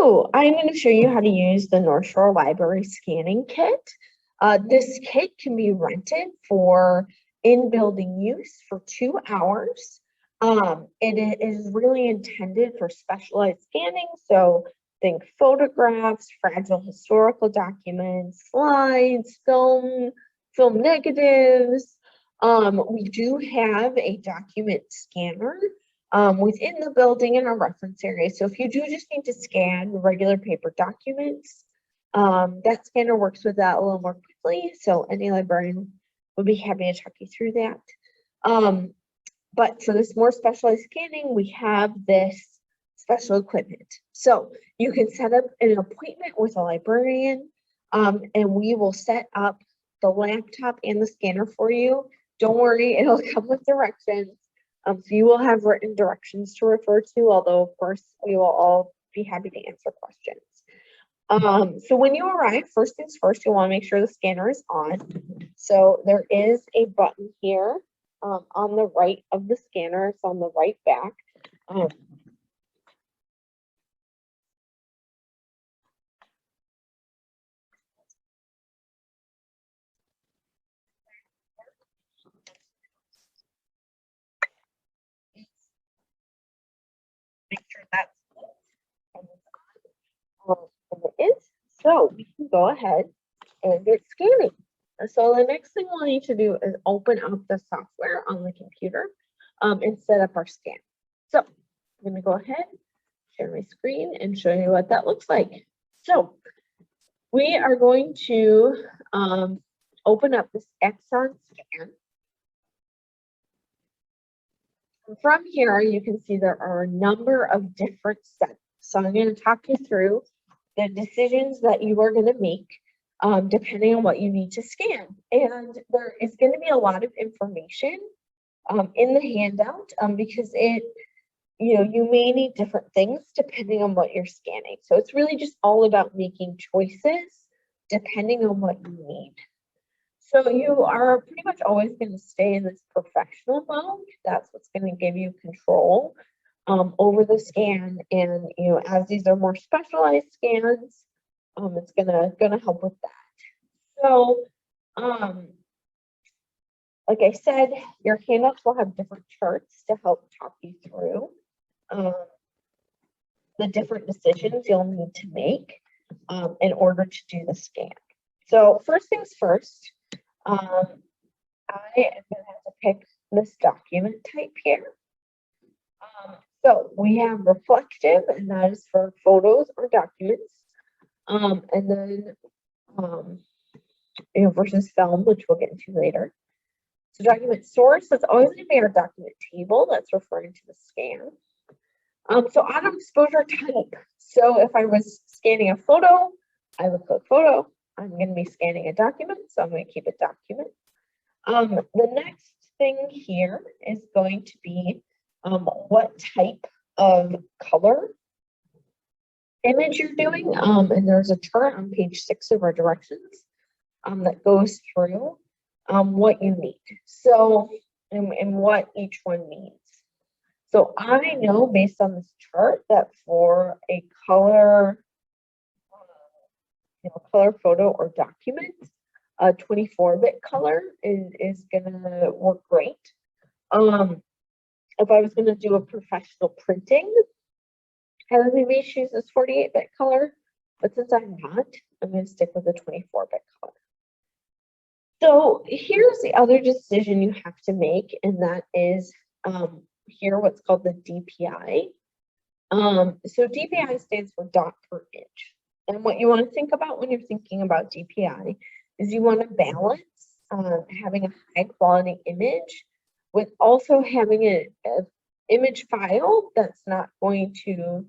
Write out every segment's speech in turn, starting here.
So I'm going to show you how to use the North Shore Library scanning kit. This kit can be rented for in-building use for 2 hours. It is really intended for specialized scanning. So think photographs, fragile historical documents, slides, film negatives. We do have a document scanner within the building in our reference area. So if you do just need to scan regular paper documents, that scanner works with that a little more quickly. So any librarian would be happy to talk you through that. But for this more specialized scanning, we have this special equipment. So you can set up an appointment with a librarian, and we will set up the laptop and the scanner for you. Don't worry, it'll come with directions. So you will have written directions to refer to, although of course we will all be happy to answer questions. So when you arrive, first things first, you want to make sure the scanner is on. So there is a button here on the right of the scanner. It's on the right back. Make sure that's and it is. So we can go ahead and get scanning. So the next thing we'll need to do is open up the software on the computer and set up our scan. So I'm going to go ahead, share my screen, and show you what that looks like. So we are going to open up this Exxon scan. From here, you can see there are a number of different settings. So I'm going to talk you through the decisions that you are going to make depending on what you need to scan. And there is going to be a lot of information in the handout because you may need different things depending on what you're scanning. So it's really just all about making choices depending on what you need. So you are pretty much always going to stay in this professional mode. That's what's going to give you control over the scan. And as these are more specialized scans, it's gonna help with that. So like I said, your handouts will have different charts to help talk you through the different decisions you'll need to make in order to do the scan. So first things first, I am going to have to pick this document type here. So we have reflective, and that is for photos or documents. And then, versus film, which we'll get into later. So document source, that's always going to be our document table. That's referring to the scan. So auto exposure type. So if I was scanning a photo, I would click photo. I'm going to be scanning a document, so I'm going to keep it document. The next thing here is going to be what type of color image you're doing. And there's a chart on page 6 of our directions that goes through what you need. So, and what each one needs. So I know based on this chart that for a color, color photo or document, a 24-bit color is gonna work great. If I was gonna do a professional printing, I would maybe choose this 48-bit color, but since I'm not, I'm gonna stick with the 24-bit color. So here's the other decision you have to make, and that is here what's called the DPI. So DPI stands for dot per inch. And what you want to think about when you're thinking about DPI is you want to balance having a high quality image with also having an image file that's not going to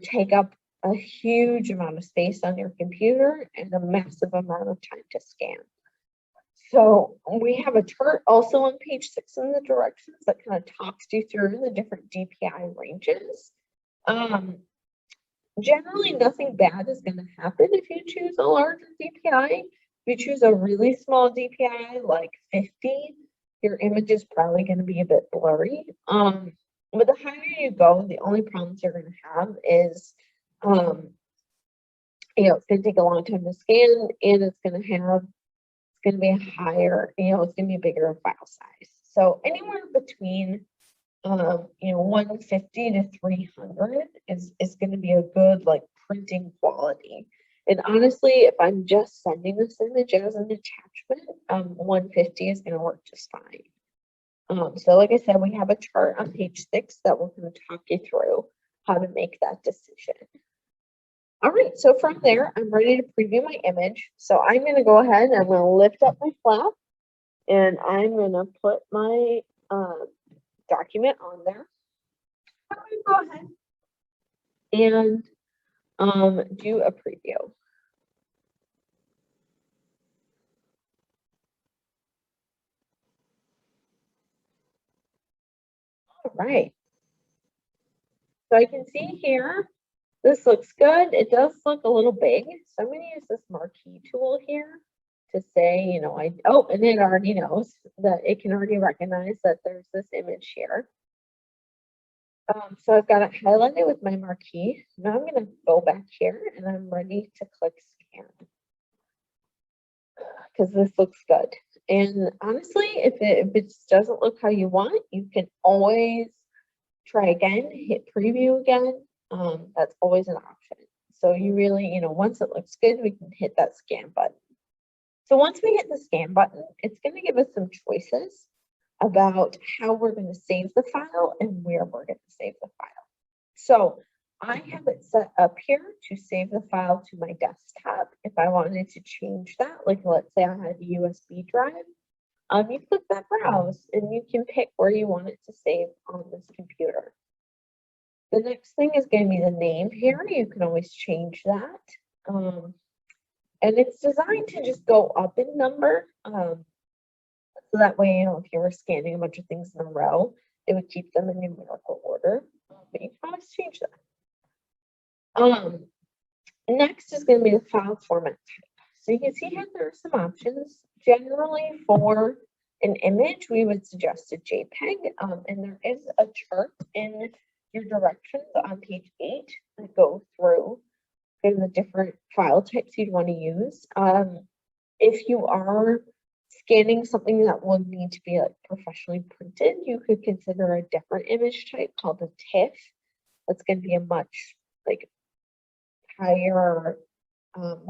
take up a huge amount of space on your computer and a massive amount of time to scan. So we have a chart also on page 6 in the directions that kind of talks you through the different DPI ranges. Generally, nothing bad is going to happen if you choose a larger DPI. If you choose a really small DPI, like 50, your image is probably going to be a bit blurry. But the higher you go, the only problems you're going to have is It's going to take a long time to scan, and it's going to be a higher, it's going to be a bigger file size. So anywhere between 150 to 300 is going to be a good like printing quality. And honestly, if I'm just sending this image as an attachment, 150 is going to work just fine. So like I said, we have a chart on page 6 that we're going to talk you through how to make that decision. All right, so from there, I'm ready to preview my image. So I'm going to go ahead and I'm going to lift up my flap, and I'm going to put my document on there. I'm going to go ahead and do a preview. All right. So I can see here, this looks good. It does look a little big. So I'm going to use this marquee tool here to say, and it already knows that it can already recognize that there's this image here. So I've got it highlighted with my marquee. Now I'm going to go back here and I'm ready to click scan because this looks good. And honestly, if it doesn't look how you want, you can always try again, hit preview again. That's always an option. So you really, once it looks good, we can hit that scan button. So once we hit the scan button, it's going to give us some choices about how we're going to save the file and where we're going to save the file. So I have it set up here to save the file to my desktop. If I wanted to change that, like let's say I had a USB drive, you click that browse and you can pick where you want it to save on this computer. The next thing is going to be the name here. You can always change that. And it's designed to just go up in number. So that way, if you were scanning a bunch of things in a row, it would keep them in numerical order. But you can always change that. Next is going to be the file format type. So you can see here there are some options. Generally, for an image, we would suggest a JPEG. And there is a chart in your directions on page 8 that go through the different file types you'd want to use. If you are scanning something that will need to be like professionally printed, you could consider a different image type called a TIFF. That's going to be a much like higher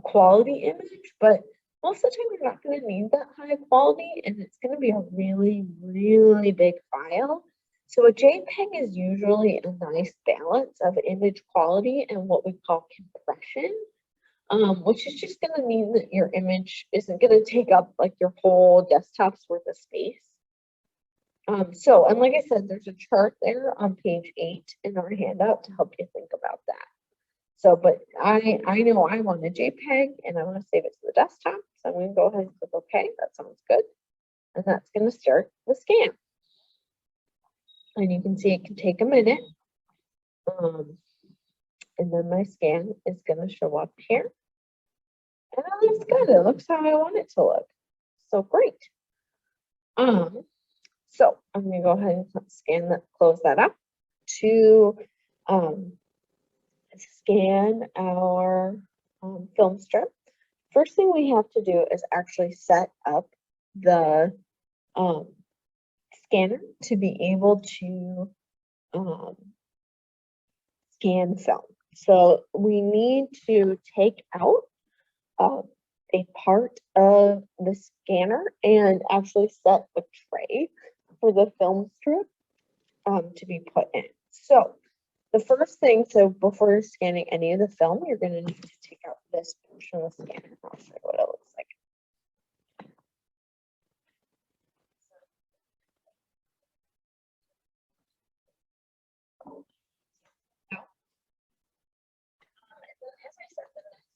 quality image, but most of the time you're not going to need that high quality, and it's going to be a really, really big file. So a JPEG is usually a nice balance of image quality and what we call compression. Which is just going to mean that your image isn't going to take up like your whole desktop's worth of space. And like I said, there's a chart there on page 8 in our handout to help you think about that. So, but I know I want a JPEG and I want to save it to the desktop. So I'm going to go ahead and click OK. That sounds good. And that's going to start the scan. And you can see it can take a minute. And then my scan is going to show up here. And it looks good. It looks how I want it to look. So great. So I'm going to go ahead and scan that, close that up to scan our film strip. First thing we have to do is actually set up the scanner to be able to scan film. So we need to take out a part of the scanner and actually set a tray for the film strip to be put in. So the first thing, so before you're scanning any of the film, you're going to need to take out this portion of the scanner. I'll show you what it looks like.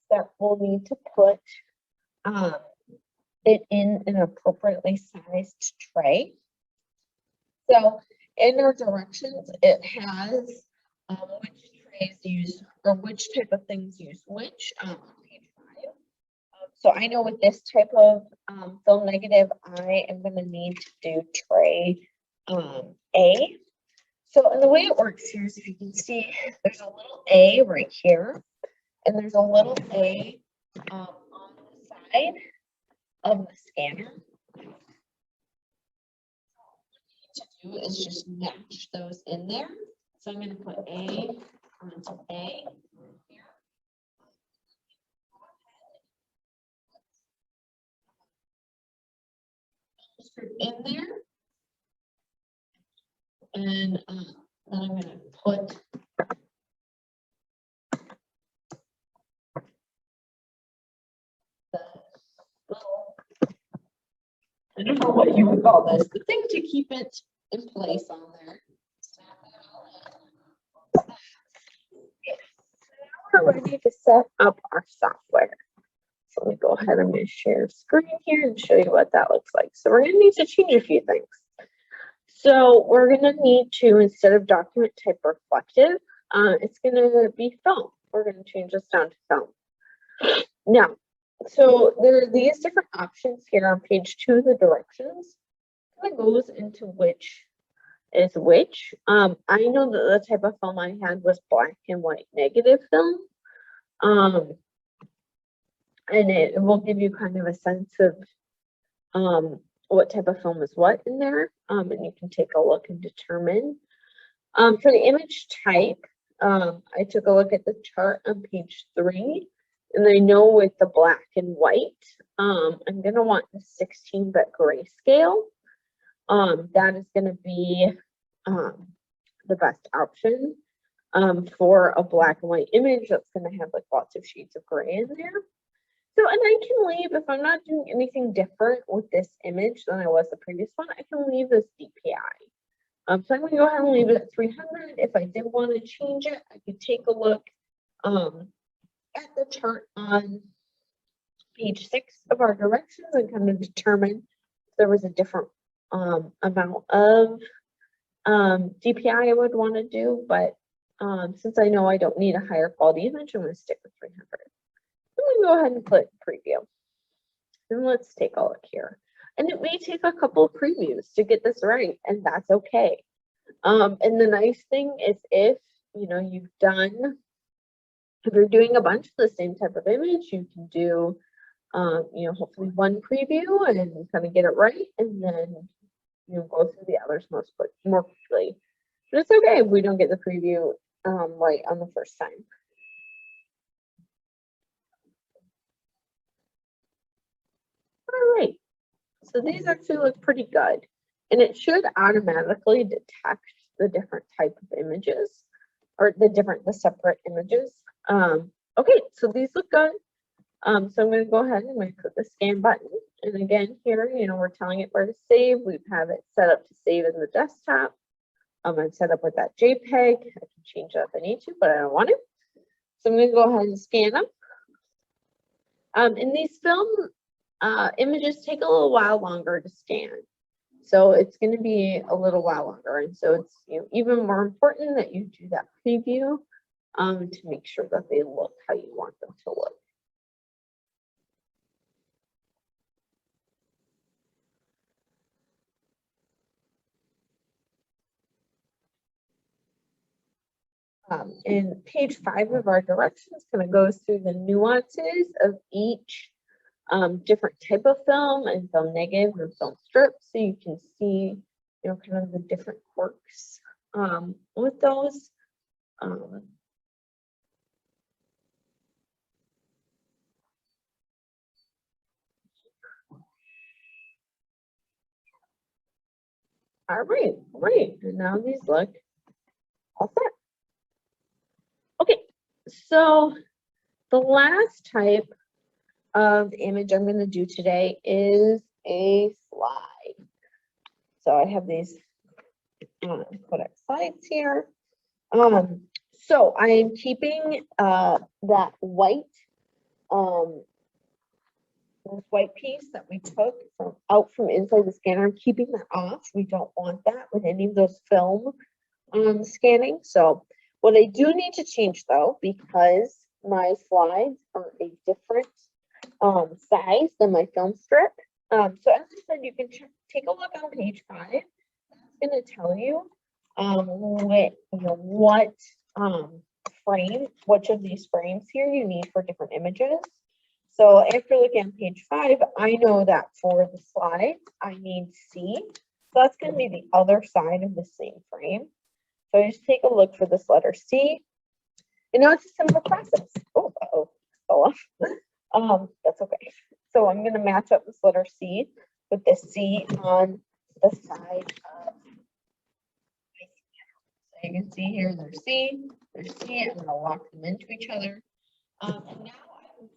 That we'll need to put it in an appropriately sized tray. So in our directions, it has which trays use or which type of things use which on page 5. So I know with this type of film negative, I am going to need to do tray A. So and the way it works here is if you can see, there's a little A right here. and there's a little A on the side of the scanner. To do is just match those in there. So I'm going to put A onto A here. In there, and then I'm going to put the little, I don't know what you would call this, the thing to keep it in place on there. We're ready to set up our software. So let me go ahead, I'm going to share screen here and show you what that looks like. So we're going to need to change a few things. So we're going to need to, instead of document type reflective, it's going to be film. We're going to change this down to film. Now, so there are these different options here on page 2 of the directions. It goes into which is which. I know that the type of film I had was black and white negative film. And it will give you kind of a sense of what type of film is what in there. And you can take a look and determine. For the image type, I took a look at the chart on page 3. And I know with the black and white, I'm going to want the 16-bit grayscale. That is going to be the best option for a black and white image that's going to have like lots of shades of gray in there. So, and I can leave, if I'm not doing anything different with this image than I was the previous one, I can leave this DPI. So I'm going to go ahead and leave it at 300. If I did want to change it, I could take a look at the chart on page 6 of our directions and kind of determine if there was a different amount of DPI I would want to do. But since I know I don't need a higher quality image, I'm going to stick with 300. I'm going to go ahead and click preview. And let's take a look here. And it may take a couple of previews to get this right, and that's okay. And the nice thing is if you're doing a bunch of the same type of image, you can do hopefully one preview and kind of get it right, and then go through the others more quickly. But it's okay if we don't get the preview right on the first time. All right, so these actually look pretty good, and it should automatically detect the different type of images or the separate images. Okay, so these look good. So I'm going to go ahead and I'm going to click the scan button, and again here, we're telling it where to save. We have it set up to save in the desktop. I'm set up with that JPEG. I can change it if I need to, but I don't want to. So I'm going to go ahead and scan them. And these film images take a little while longer to scan. So it's going to be a little while longer. And so it's even more important that you do that preview to make sure that they look how you want them to look. And page 5 of our directions kind of goes through the nuances of each different type of film and film negative or film strip, so you can see kind of the different quirks with those. All right, great. And now these look all set. Okay, so the last type of image I'm going to do today is a slide. So I have these Kodak slides here. So I am keeping that white this white piece that we took out from inside the scanner. I'm keeping that off. We don't want that with any of those film scanning. So what I do need to change though, because my slides are a different size than my film strip. So as I said, you can take a look on page 5. That's going to tell you what frame, which of these frames here you need for different images. So after looking at page 5, I know that for the slides, I need C. So that's going to be the other side of the same frame. So I just take a look for this letter C. And now it's a simple process. Oh, fell off. That's okay. So I'm going to match up this letter C with the C on the side of my scanner. So you can see here, there's C, I'm going to lock them into each other. And now I can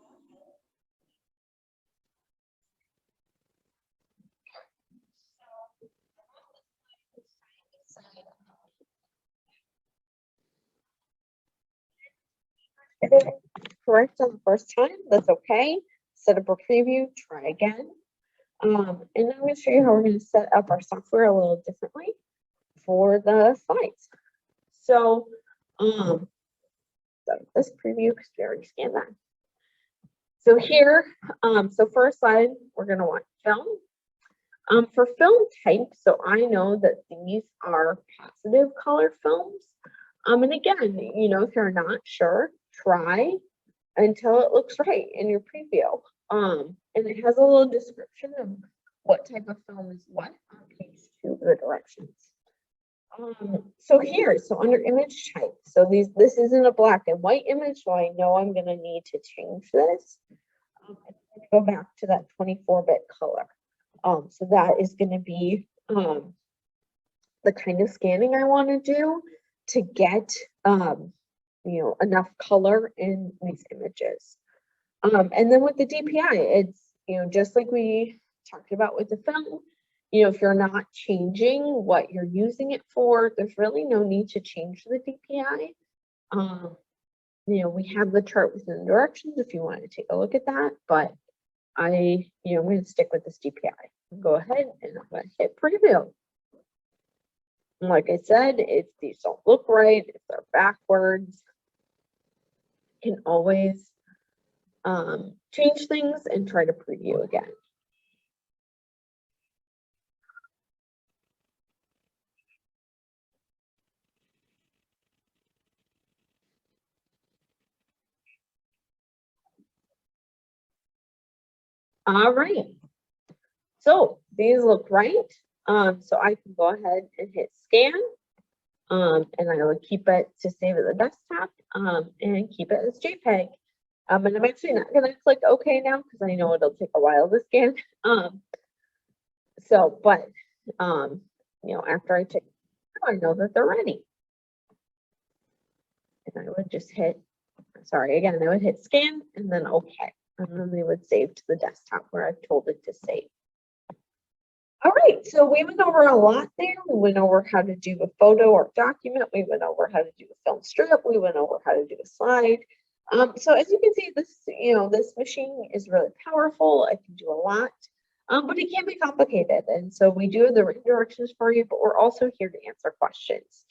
if it's correct on the first time, that's okay. Set up a preview, try again. And now I'm going to show you how we're going to set up our software a little differently for the slides. So, this preview, because we already scanned that. So here, so for a slide, we're going to want film. For film type, so I know that these are positive color films. And again, you know, if you're not sure, try until it looks right in your preview. And it has a little description of what type of film is what on page 2 of the directions. So here, so under image type, so this isn't a black and white image, so I know I'm going to need to change this. I'm going to go back to that 24-bit color. So that is going to be the kind of scanning I want to do to get you know, enough color in these images. And then with the DPI, it's, you know, just like we talked about with the film, you know, if you're not changing what you're using it for, there's really no need to change the DPI. You know, we have the chart within the directions if you want to take a look at that, but I'm going to stick with this DPI. Go ahead and I'm going to hit preview. And like I said, if these don't look right, if they're backwards, you can always change things and try to preview again. All right. So these look right. So I can go ahead and hit scan. And I will keep it to save at the desktop and keep it as JPEG. And I'm actually not going to click OK now because I know it'll take a while to scan. But you know, after I check, I know that they're ready. And I would just hit, sorry, again, I would hit scan and then OK. And then they would save to the desktop where I've told it to save. All right, so we went over a lot there. We went over how to do a photo or document. We went over how to do a film strip. We went over how to do a slide. So as you can see, this machine is really powerful. It can do a lot, but it can be complicated. And so we do have the written directions for you, but we're also here to answer questions.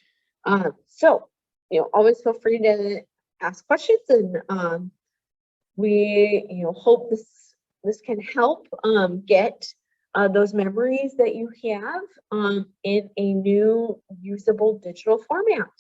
So, always feel free to ask questions, and we, hope this can help get those memories that you have in a new usable digital format.